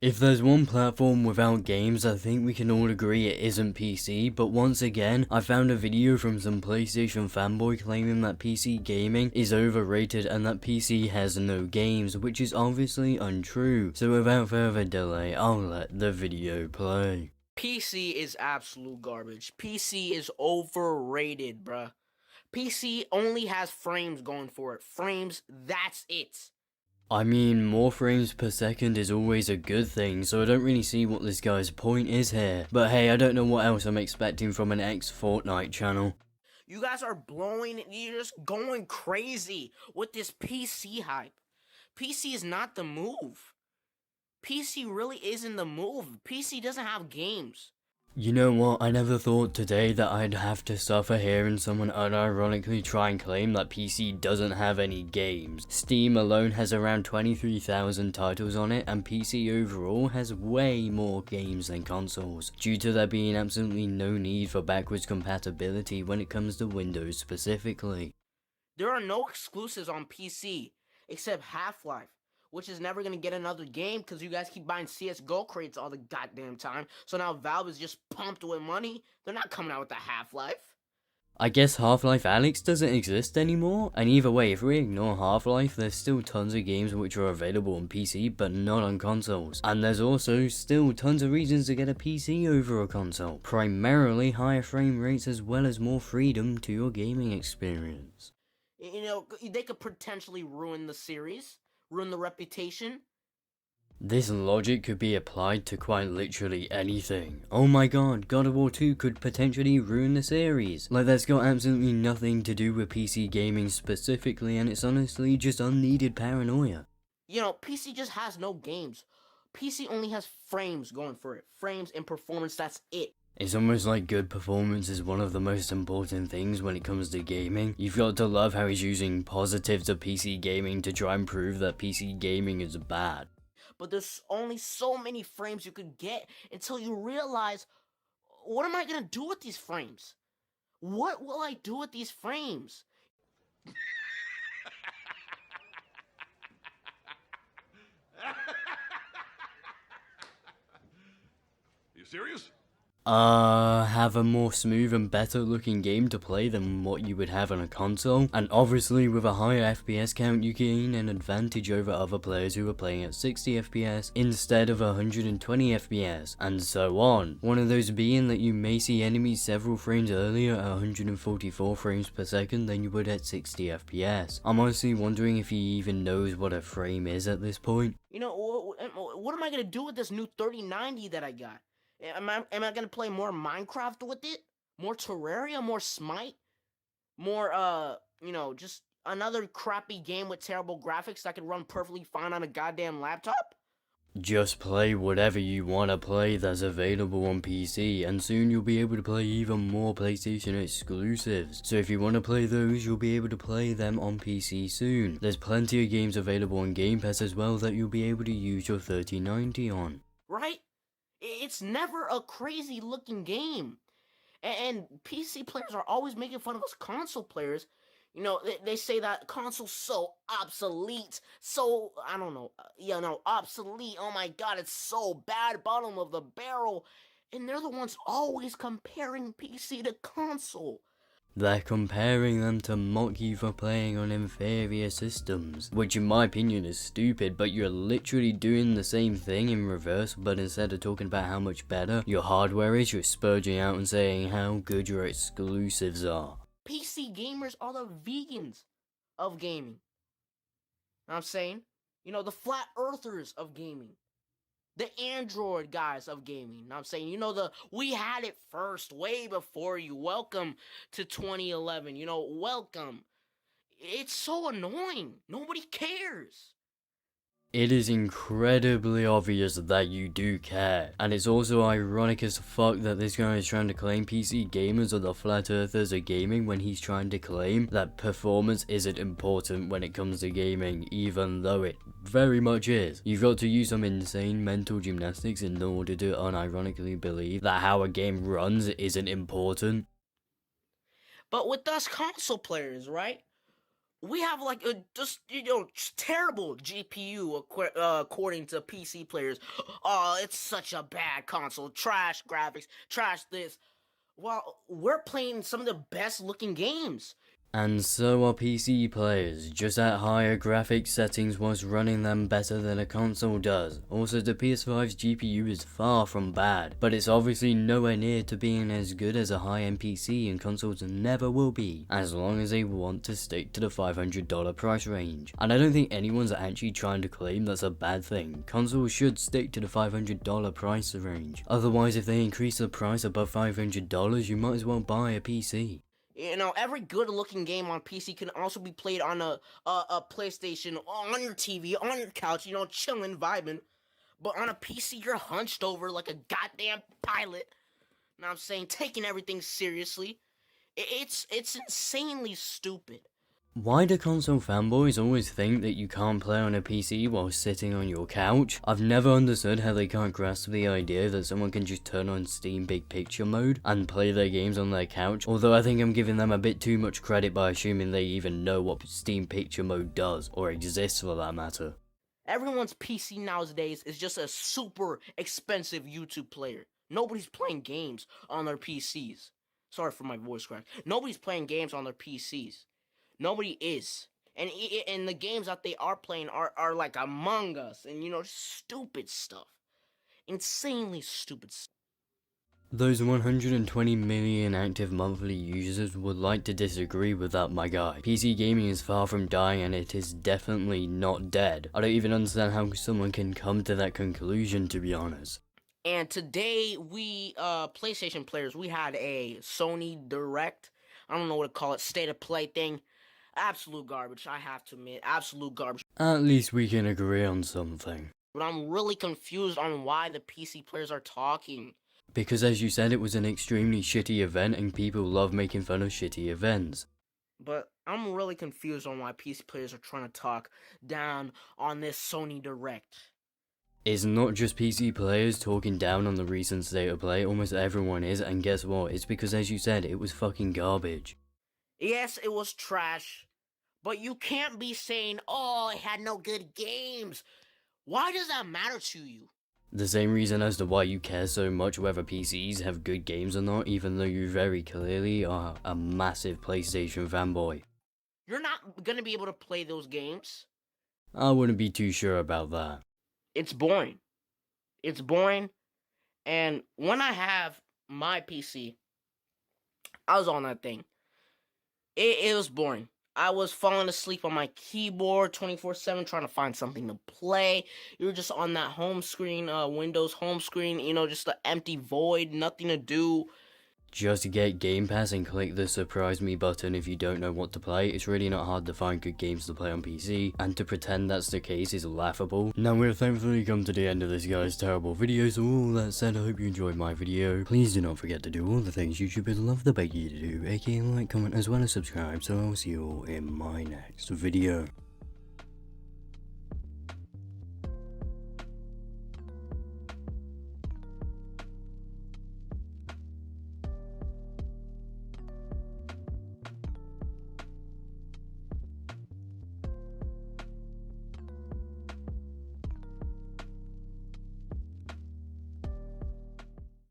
If there's one platform without games, I think we can all agree it isn't PC, but once again, I found a video from some PlayStation fanboy claiming that PC gaming is overrated and that PC has no games, which is obviously untrue. So without further delay, I'll let the video play. PC is absolute garbage. PC is overrated, bruh. PC only has frames going for it. Frames, that's it. I mean, more frames per second is always a good thing, so I don't really see what this guy's point is here. But hey, I don't know what else I'm expecting from an ex-Fortnite channel. You guys are you're just going crazy with this PC hype. PC is not the move. PC really isn't the move. PC doesn't have games. You know what, I never thought today that I'd have to suffer hearing someone unironically try and claim that PC doesn't have any games. Steam alone has around 23,000 titles on it, and PC overall has way more games than consoles, due to there being absolutely no need for backwards compatibility when it comes to Windows specifically. There are no exclusives on PC except Half-Life, which is never gonna get another game because you guys keep buying CSGO crates all the goddamn time. So now Valve is just pumped with money. They're not coming out with a Half-Life. I guess Half-Life Alyx doesn't exist anymore, and either way, if we ignore Half-Life, there's still tons of games which are available on PC but not on consoles. And there's also still tons of reasons to get a PC over a console, primarily higher frame rates as well as more freedom to your gaming experience. You know, they could potentially ruin the series, ruin the reputation. This logic could be applied to quite literally anything. Oh my god, God of War 2 could potentially ruin the series. Like, that's got absolutely nothing to do with PC gaming specifically, and it's honestly just unneeded paranoia. You know, PC just has no games. PC only has frames going for it. Frames and performance, that's it. It's almost like good performance is one of the most important things when it comes to gaming. You've got to love how he's using positives of PC gaming to try and prove that PC gaming is bad. But there's only so many frames you could get until you realize, what am I gonna do with these frames? What will I do with these frames? You serious? Have a more smooth and better looking game to play than what you would have on a console, and obviously with a higher FPS count you gain an advantage over other players who are playing at 60 FPS instead of 120 FPS, and so on. One of those being that you may see enemies several frames earlier at 144 frames per second than you would at 60 FPS. I'm honestly wondering if he even knows what a frame is at this point. You know, what am I gonna do with this new 3090 that I got? Am I gonna play more Minecraft with it? More Terraria? More Smite? More, you know, just another crappy game with terrible graphics that could run perfectly fine on a goddamn laptop? Just play whatever you want to play that's available on PC, and soon you'll be able to play even more PlayStation exclusives. So if you want to play those, you'll be able to play them on PC soon. There's plenty of games available on Game Pass as well that you'll be able to use your 3090 on. Right? It's never a crazy looking game. And PC players are always making fun of us console players. You know, they say that console's so obsolete, so, I don't know, obsolete, oh my god, it's so bad, bottom of the barrel. And they're the ones always comparing PC to console. They're comparing them to mock you for playing on inferior systems, which in my opinion is stupid, but you're literally doing the same thing in reverse, but instead of talking about how much better your hardware is, you're spurging out and saying how good your exclusives are. PC gamers are the vegans of gaming. Know what I'm saying? You know, the flat earthers of gaming. The Android guys of gaming. Know what I'm saying? You know, we had it first, way before you. Welcome to 2011. You know, welcome. It's so annoying. Nobody cares. It is incredibly obvious that you do care, and it's also ironic as fuck that this guy is trying to claim PC gamers are the flat earthers of gaming when he's trying to claim that performance isn't important when it comes to gaming, even though it very much is. You've got to use some insane mental gymnastics in order to unironically believe that how a game runs isn't important. But with us console players, right? We have like a just terrible GPU according to PC players. Oh, it's such a bad console. Trash graphics, trash this. Well, we're playing some of the best looking games. And so are PC players, just at higher graphics settings whilst running them better than a console does. Also, the PS5's GPU is far from bad, but it's obviously nowhere near to being as good as a high-end PC, and consoles never will be, as long as they want to stick to the $500 price range. And I don't think anyone's actually trying to claim that's a bad thing. Consoles should stick to the $500 price range. Otherwise, if they increase the price above $500, you might as well buy a PC. Every good-looking game on PC can also be played on a PlayStation, on your TV, on your couch, chilling, vibing. But on a PC, you're hunched over like a goddamn pilot. Know what I'm saying? Taking everything seriously. It's insanely stupid. Why do console fanboys always think that you can't play on a PC while sitting on your couch? I've never understood how they can't grasp the idea that someone can just turn on Steam Big Picture mode and play their games on their couch, although I think I'm giving them a bit too much credit by assuming they even know what Steam Picture mode does, or exists for that matter. Everyone's PC nowadays is just a super expensive YouTube player. Nobody's playing games on their PCs. Sorry for my voice crack. Nobody's playing games on their PCs. Nobody is. And the games that they are playing are like Among Us and, stupid stuff. Insanely stupid stuff. Those 120 million active monthly users would like to disagree with that, my guy. PC gaming is far from dying, and it is definitely not dead. I don't even understand how someone can come to that conclusion, to be honest. And today, we, PlayStation players, we had a Sony Direct, I don't know what to call it, state of play thing. Absolute garbage, I have to admit. Absolute garbage. At least we can agree on something. But I'm really confused on why the PC players are talking. Because as you said, it was an extremely shitty event, and people love making fun of shitty events. But I'm really confused on why PC players are trying to talk down on this Sony Direct. It's not just PC players talking down on the recent state of play, almost everyone is, and guess what? It's because, as you said, it was fucking garbage. Yes, it was trash. But you can't be saying, oh, it had no good games. Why does that matter to you? The same reason as to why you care so much whether PCs have good games or not, even though you very clearly are a massive PlayStation fanboy. You're not gonna be able to play those games. I wouldn't be too sure about that. It's boring. It's boring. And when I have my PC, I was on that thing. It was boring. I was falling asleep on my keyboard 24/7 trying to find something to play. You're just on that home screen, Windows home screen, just an empty void, nothing to do. Just get Game Pass and click the surprise me button if you don't know what to play. It's really not hard to find good games to play on PC, and to pretend that's the case is laughable. Now we've thankfully come to the end of this guy's terrible video, so all that said, I hope you enjoyed my video. Please do not forget to do all the things YouTubers love to beg you to do, aka like, comment, as well as subscribe, so I'll see you all in my next video.